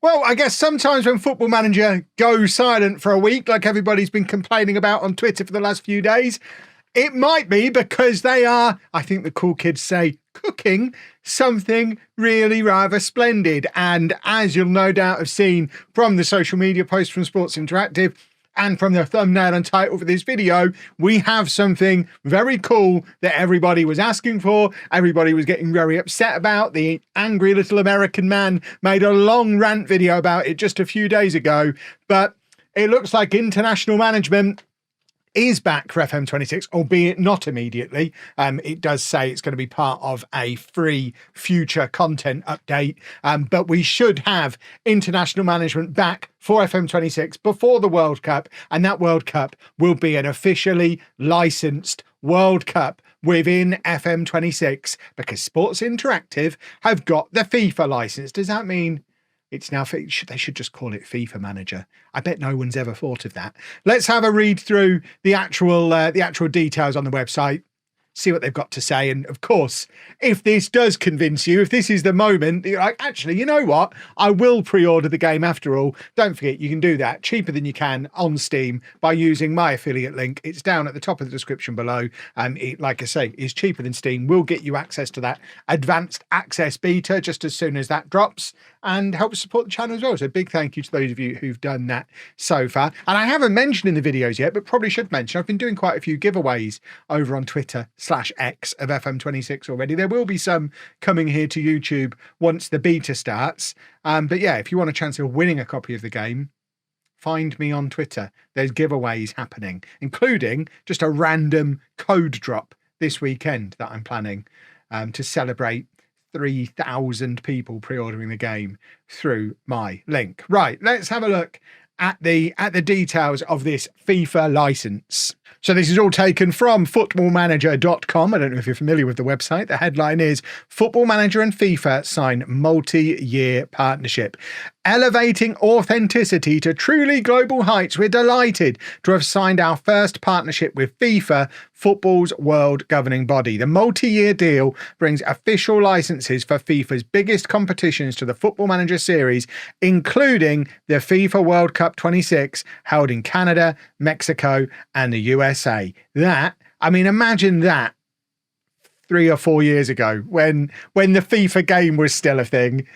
Well, I guess sometimes when Football Manager goes silent for a week, like everybody's been complaining about on Twitter for the last few days, it might be because they are, I think the cool kids say, cooking something really rather splendid. And as you'll no doubt have seen from the social media post from Sports Interactive and from the thumbnail and title for this video, we have something very cool that everybody was asking for. Everybody was getting very upset about. The angry little American man made a long rant video about it just a few days ago, but it looks like international management is back for FM26, albeit not immediately. It does say it's going to be part of a free future content update, but we should have international management back for FM26 before the World Cup, and that World Cup will be an officially licensed World Cup within FM26 because Sports Interactive have got the FIFA license. Does that mean it's now, they should just call it FIFA Manager? I bet no one's ever thought of that. Let's have a read through the actual details on the website, see what they've got to say. And of course, if this does convince you, if this is the moment, you're like, actually, you know what? I will pre-order the game after all. Don't forget, you can do that cheaper than you can on Steam by using my affiliate link. It's down at the top of the description below. It, like I say, is cheaper than Steam. Will get you access to that advanced access beta just as soon as that drops and help support the channel as well. So big thank you to those of you who've done that so far. And I haven't mentioned in the videos yet, but probably should mention, I've been doing quite a few giveaways over on Twitter/X of FM26 already. There will be some coming here to YouTube once the beta starts. But yeah, if you want a chance of winning a copy of the game, find me on Twitter. There's giveaways happening, including just a random code drop this weekend that I'm planning to celebrate 3,000 people pre-ordering the game through my link. Right, let's have a look at the details of this FIFA license. So this is all taken from footballmanager.com. I don't know if you're familiar with the website. The headline is Football Manager and FIFA sign multi-year partnership. Elevating authenticity to truly global heights, we're delighted to have signed our first partnership with FIFA, football's world governing body. The multi-year deal brings official licenses for FIFA's biggest competitions to the Football Manager series, including the FIFA World Cup 26 held in Canada, Mexico, and the USA. Imagine that 3 or 4 years ago when the FIFA game was still a thing.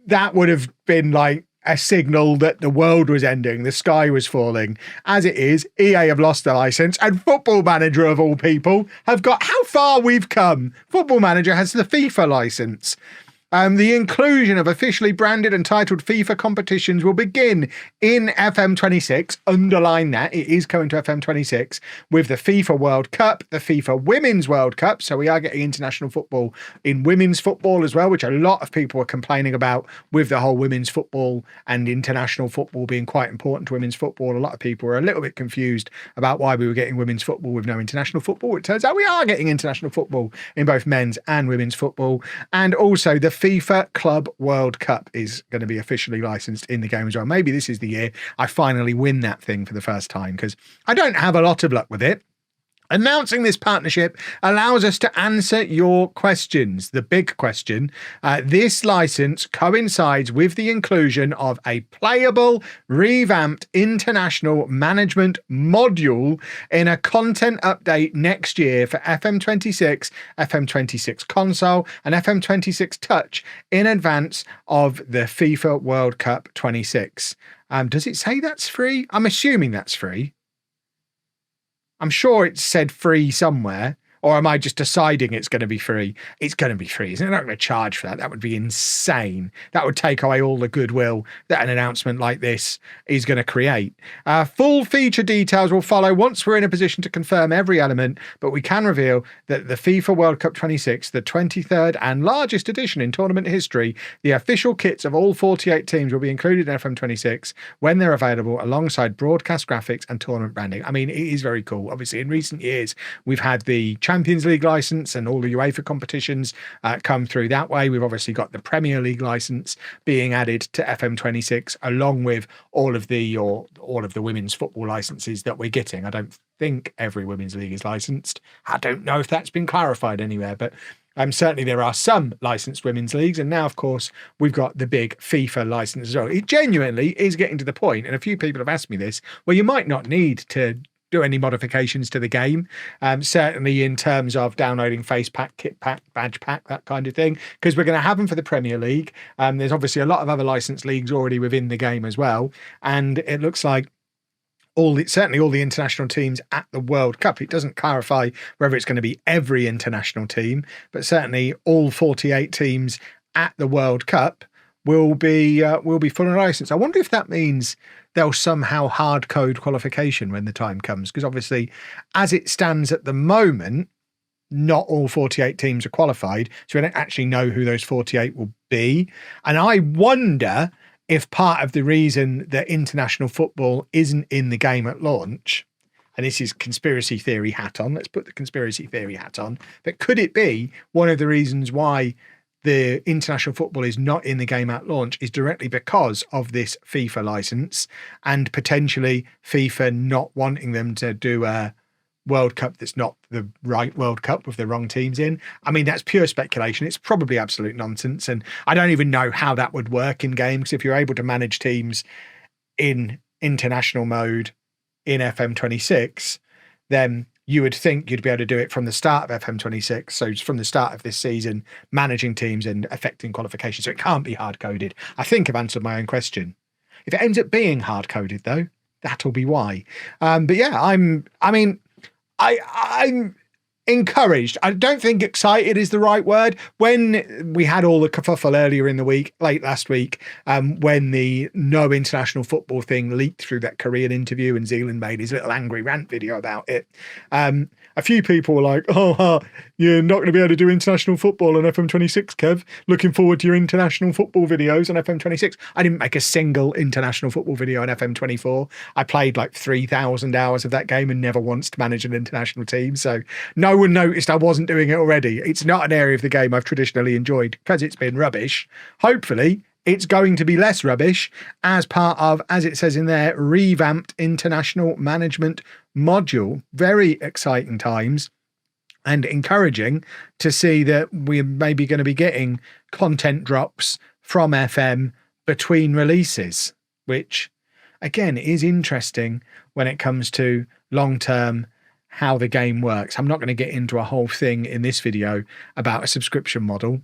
That would have been like a signal that the world was ending, the sky was falling. As it is, EA have lost the license, and Football Manager, of all people, have got how far we've come. Football Manager has the FIFA license. The inclusion of officially branded and titled FIFA competitions will begin in FM26. Underline that, it is coming to FM26 with the FIFA World Cup, the FIFA Women's World Cup. So we are getting international football in women's football as well, which a lot of people are complaining about with the whole women's football and international football being quite important to women's football. A lot of people were a little bit confused about why we were getting women's football with no international football. It turns out we are getting international football in both men's and women's football. And also the FIFA Club World Cup is going to be officially licensed in the game as well. Maybe this is the year I finally win that thing for the first time, because I don't have a lot of luck with it. Announcing this partnership allows us to answer your questions. The big question, this license coincides with the inclusion of a playable, revamped international management module in a content update next year for FM26, FM26 console, and FM26 touch in advance of the FIFA World Cup 26. Does it say that's free? I'm assuming that's free. I'm sure it said free somewhere, or am I just deciding it's going to be free? It's going to be free, isn't it? They're not going to charge for that. That would be insane. That would take away all the goodwill that an announcement like this is going to create. Full feature details will follow once we're in a position to confirm every element, but we can reveal that the FIFA World Cup 26, the 23rd and largest edition in tournament history, the official kits of all 48 teams will be included in FM26 when they're available alongside broadcast graphics and tournament branding. I mean, it is very cool. Obviously, in recent years, we've had the Champions League license and all the UEFA competitions come through that way. We've obviously got the Premier League license being added to FM26, along with all of the women's football licenses that we're getting. I don't think every women's league is licensed. I don't know if that's been clarified anywhere, but Certainly there are some licensed women's leagues, and now, of course, we've got the big FIFA license as well. It genuinely is getting to the point, and a few people have asked me this, where you might not need to do any modifications to the game, certainly in terms of downloading face pack, kit pack, badge pack, that kind of thing, because we're going to have them for the Premier League. There's obviously a lot of other licensed leagues already within the game as well, and it looks like certainly all the international teams at the World Cup. It doesn't clarify whether it's going to be every international team, but certainly all 48 teams at the World Cup will be full license. I wonder if that means they'll somehow hard code qualification when the time comes, because obviously, as it stands at the moment, not all 48 teams are qualified, so we don't actually know who those 48 will be. And I wonder if part of the reason that international football isn't in the game at launch, and this is conspiracy theory hat on, let's put the conspiracy theory hat on, but could it be one of the reasons why the international football is not in the game at launch is directly because of this FIFA license, and potentially FIFA not wanting them to do a World Cup that's not the right World Cup with the wrong teams in? I mean, that's pure speculation. It's probably absolute nonsense, and I don't even know how that would work in games. If you're able to manage teams in international mode in FM26, then you would think you'd be able to do it from the start of FM26, so from the start of this season, managing teams and affecting qualification. So it can't be hard-coded. I think I've answered my own question. If it ends up being hard-coded, though, that'll be why. But yeah, I'm encouraged. I don't think excited is the right word. When we had all the kerfuffle earlier in the week, late last week, when the no international football thing leaked through that Korean interview and Zealand made his little angry rant video about it, a few people were like, you're not going to be able to do international football on FM26, Kev. Looking forward to your international football videos on FM26. I didn't make a single international football video on FM24. I played like 3,000 hours of that game and never once managed an international team. So no one noticed I wasn't doing it already. It's not an area of the game I've traditionally enjoyed because it's been rubbish. Hopefully, it's going to be less rubbish as part of, as it says in there, revamped international management module. Very exciting times and encouraging to see that we're maybe going to be getting content drops from FM between releases, which again is interesting when it comes to long-term how the game works. I'm not going to get into a whole thing in this video about a subscription model,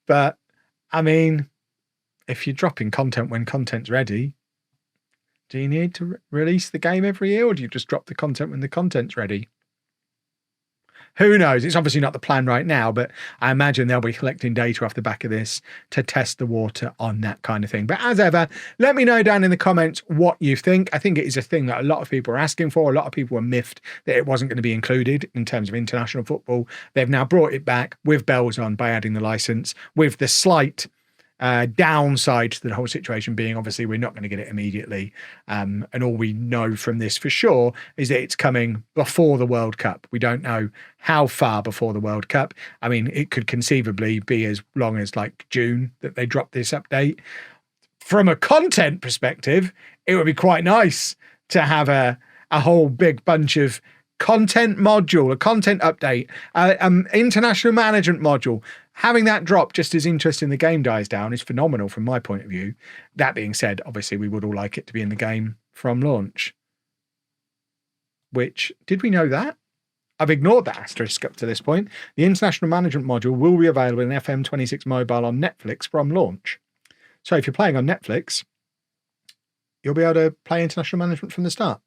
but I mean, if you're dropping content when content's ready, do you need to release the game every year, or do you just drop the content when the content's ready? Who knows? It's obviously not the plan right now, but I imagine they'll be collecting data off the back of this to test the water on that kind of thing. But as ever, let me know down in the comments what you think. I think it is a thing that a lot of people are asking for. A lot of people were miffed that it wasn't going to be included in terms of international football. They've now brought it back with bells on by adding the license, with the slight downside to the whole situation being obviously we're not going to get it immediately, and all we know from this for sure is that it's coming before the World Cup. We don't know how far before the World Cup. I mean, it could conceivably be as long as like June that they drop this update. From a content perspective, it would be quite nice to have a whole big bunch of content module, a content update, international management module. Having that drop just as interest in the game dies down is phenomenal from my point of view. That being said, obviously we would all like it to be in the game from launch. Which, did we know that? I've ignored that asterisk up to this point. The international management module will be available in FM26 mobile on Netflix from launch. So if you're playing on Netflix, you'll be able to play international management from the start,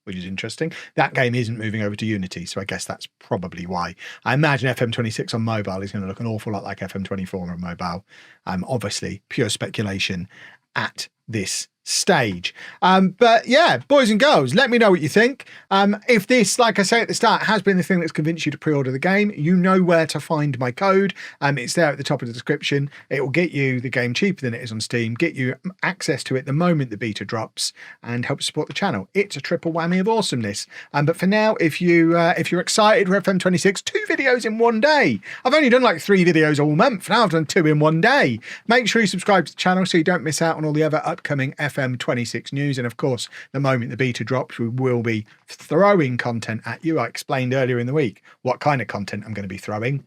which is interesting. That game isn't moving over to Unity, so I guess that's probably why. I imagine FM26 on mobile is going to look an awful lot like FM24 on mobile. Obviously, pure speculation at this stage. But yeah, boys and girls, let me know what you think. If this, like I say at the start, has been the thing that's convinced you to pre-order the game, you know where to find my code. It's there at the top of the description. It will get you the game cheaper than it is on Steam, get you access to it the moment the beta drops, and help support the channel. It's a triple whammy of awesomeness. But for now, if you're excited for FM26, 2 videos in one day. I've only done like 3 videos all month. Now I've done 2 in one day. Make sure you subscribe to the channel so you don't miss out on all the other upcoming FM26 news. And of course, the moment the beta drops, we will be throwing content at you. I explained earlier in the week what kind of content I'm going to be throwing.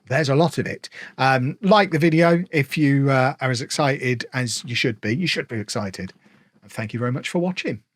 there's a lot of it. Like the video if you are as excited as you should be. You should be excited. And thank you very much for watching.